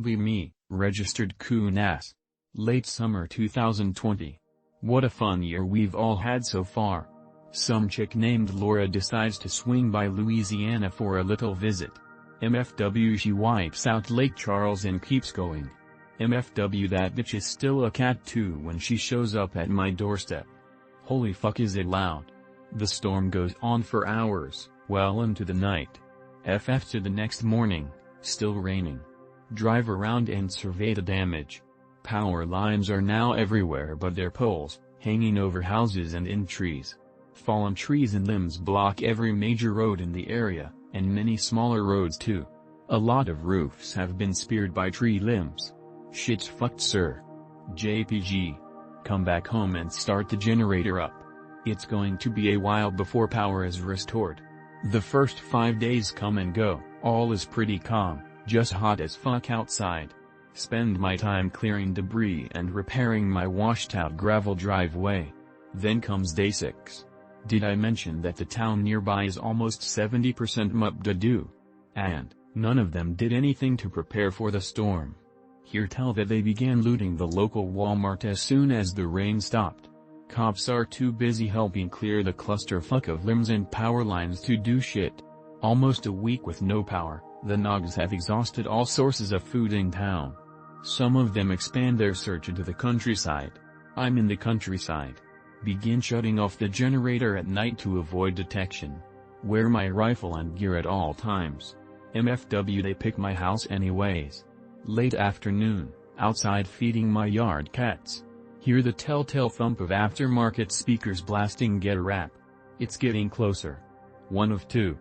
Be me, registered coon ass. Late summer 2020. What a fun year we've all had so far. Some chick named Laura decides to swing by Louisiana for a little visit. MFW, she wipes out Lake Charles and keeps going. MFW, that bitch is still a cat too when she shows up at my doorstep. Holy fuck, is it loud. The storm goes on for hours, well into the night. FF to the next morning, still raining. Drive around and survey the damage. Power lines are now everywhere, but they're poles, hanging over houses and in trees. Fallen trees and limbs block every major road in the area, and many smaller roads too. A lot of roofs have been speared by tree limbs. Shit's fucked, sir. JPG. Come back home and start the generator up. It's going to be a while before power is restored. The first 5 days come and go, all is pretty calm, just hot as fuck outside. Spend my time clearing debris and repairing my washed out gravel driveway. Then comes day 6. Did I mention that the town nearby is almost 70% mud-to-do? And none of them did anything to prepare for the storm. Hear tell that they began looting the local Walmart as soon as the rain stopped. Cops are too busy helping clear the clusterfuck of limbs and power lines to do shit. Almost a week with no power, the Nogs have exhausted all sources of food in town. Some of them expand their search into the countryside. I'm in the countryside. Begin shutting off the generator at night to avoid detection. Wear my rifle and gear at all times. MFW, they pick my house anyways. Late afternoon, outside feeding my yard cats. Hear the telltale thump of aftermarket speakers blasting Get Rap. It's getting closer. One of two.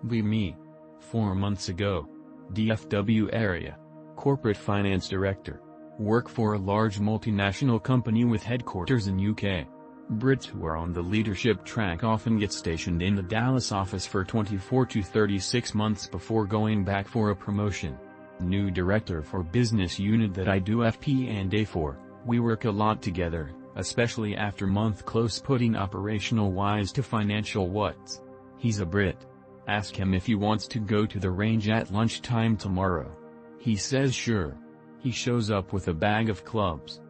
Be me. 4 months ago. DFW area. Corporate Finance Director. Work for a large multinational company with headquarters in UK. Brits who are on the leadership track often get stationed in the Dallas office for 24 to 36 months before going back for a promotion. New director for business unit that I do FP&A for. We work a lot together, especially after month close putting operational wise to financial what's. He's a Brit. Ask him if he wants to go to the range at lunchtime tomorrow. He says sure. He shows up with a bag of clubs.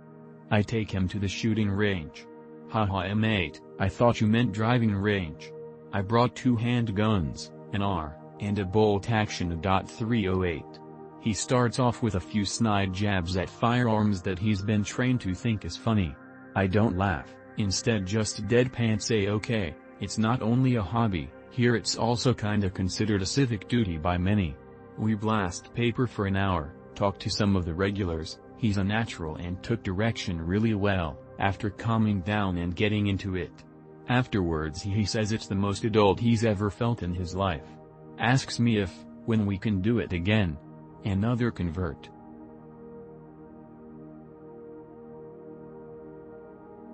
I take him to the shooting range. Haha, mate, I thought you meant driving range. I brought 2 handguns, an R, and a bolt action .308. He starts off with a few snide jabs at firearms that he's been trained to think is funny. I don't laugh, instead just deadpan say okay, it's not only a hobby, here it's also kinda considered a civic duty by many. We blast paper for an hour, talk to some of the regulars. He's a natural and took direction really well, after calming down and getting into it. Afterwards he says it's the most adult he's ever felt in his life. Asks me if, when we can do it again. Another convert.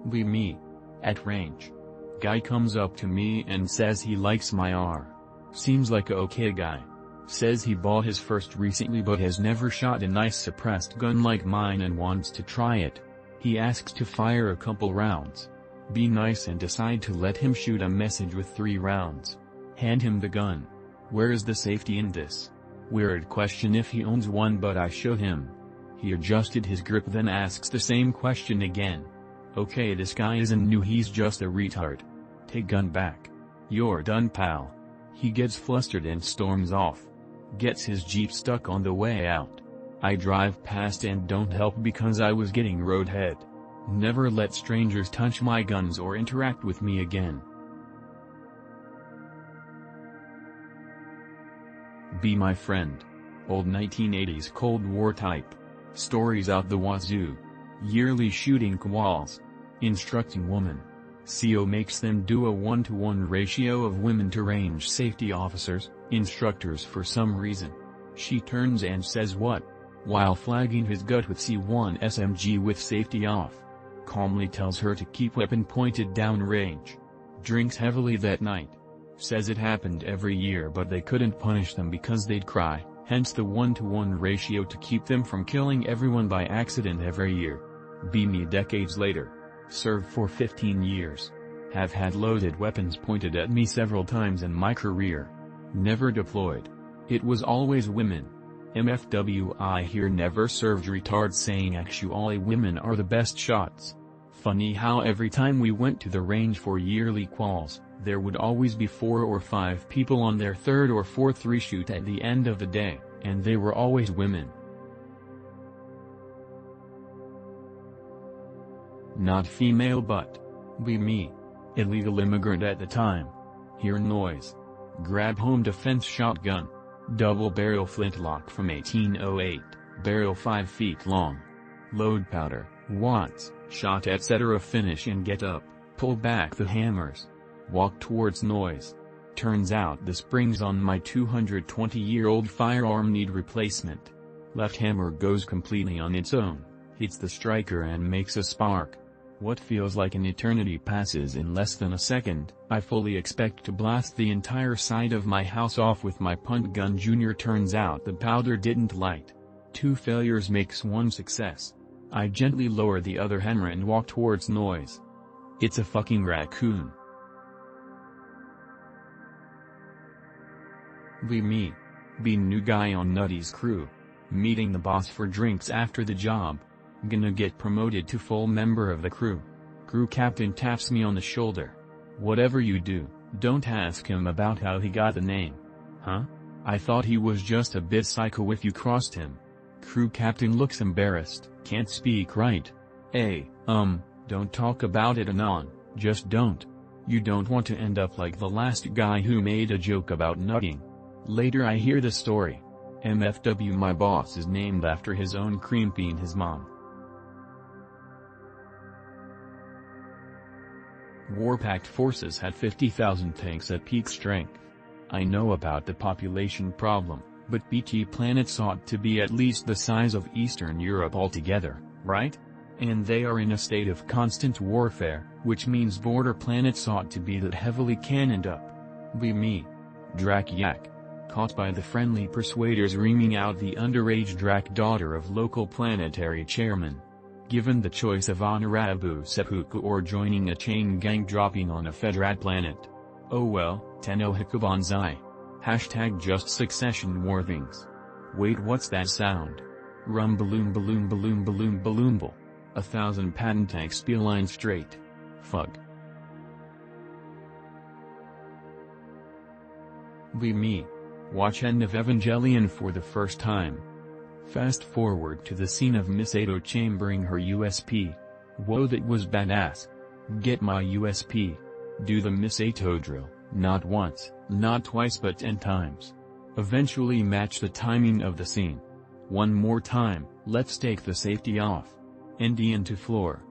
Be me. At range. Guy comes up to me and says he likes my R. Seems like a okay guy. Says he bought his first recently but has never shot a nice suppressed gun like mine and wants to try it. He asks to fire a couple rounds. Be nice and decide to let him shoot a message with 3 rounds. Hand him the gun. Where is the safety in this? Weird question if he owns one, but I show him. He adjusted his grip then asks the same question again. Okay, this guy isn't new, he's just a retard. Take gun back. You're done, pal. He gets flustered and storms off. Gets his Jeep stuck on the way out. I drive past and don't help because I was getting roadhead. Never let strangers touch my guns or interact with me again. Be my friend. Old 1980s Cold War type. Stories out the wazoo. Yearly shooting quals. Instructing woman. CO makes them do a 1-to-1 ratio of women to range safety officers, instructors for some reason. She turns and says what? While flagging his gut with C1 SMG with safety off. Calmly tells her to keep weapon pointed down range. Drinks heavily that night. Says it happened every year but they couldn't punish them because they'd cry, hence the 1-to-1 ratio to keep them from killing everyone by accident every year. Be me decades later. Served for 15 years. Have had loaded weapons pointed at me several times in my career. Never deployed. It was always women. MFWI here never served retards saying actually women are the best shots. Funny how every time we went to the range for yearly quals, there would always be 4 or 5 people on their 3rd or 4th reshoot at the end of the day, and they were always women. Not female but be me. Illegal immigrant at the time. Hear noise. Grab home defense shotgun. Double barrel flintlock from 1808, barrel 5 feet long. Load powder, watts, shot etc. Finish and get up, pull back the hammers. Walk towards noise. Turns out the springs on my 220-year-old firearm need replacement. Left hammer goes completely on its own, hits the striker and makes a spark. What feels like an eternity passes in less than a second. I fully expect to blast the entire side of my house off with my punt gun. Junior turns out the powder didn't light. 2 failures makes 1 success. I gently lower the other hammer and walk towards noise. It's a fucking raccoon. Be me. Be new guy on Nutty's crew. Meeting the boss for drinks after the job. Gonna get promoted to full member of the crew. Crew captain taps me on the shoulder. Whatever you do, don't ask him about how he got the name. Huh? I thought he was just a bit psycho if you crossed him. Crew captain looks embarrassed. Can't speak right. Hey, don't talk about it anon, just don't. You don't want to end up like the last guy who made a joke about nutting. Later I hear the story. MFW my boss is named after his own cream bean his mom. Warpact forces had 50,000 tanks at peak strength. I know about the population problem, but BT planets ought to be at least the size of Eastern Europe altogether, right? And they are in a state of constant warfare, which means border planets ought to be that heavily cannoned up. Be me. Drac-yak. Caught by the friendly persuaders reaming out the underage Drac daughter of local planetary chairman. Given the choice of Honorabu seppuku or joining a chain gang dropping on a Fedrad planet. Oh well, Tenno Hikubanzai. Hashtag just succession warthings. Wait, what's that sound? Rum balloon balloon balloon balloon balloonble. 1,000 patent tanks beeline straight. Fuck. Be me. Watch End of Evangelion for the first time. Fast forward to the scene of Miss Edo chambering her USP. Whoa, that was badass. Get my USP. Do the Miss Edo drill, not once, not twice but 10 times. Eventually match the timing of the scene. One more time, let's take the safety off. Indian to floor.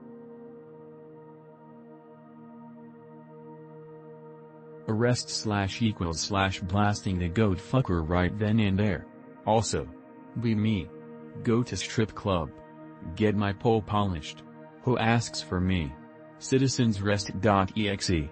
Arrest/blasting the goat fucker right then and there. Also. Be me. Go to strip club. Get my pole polished. Who asks for me? Citizensrest.exe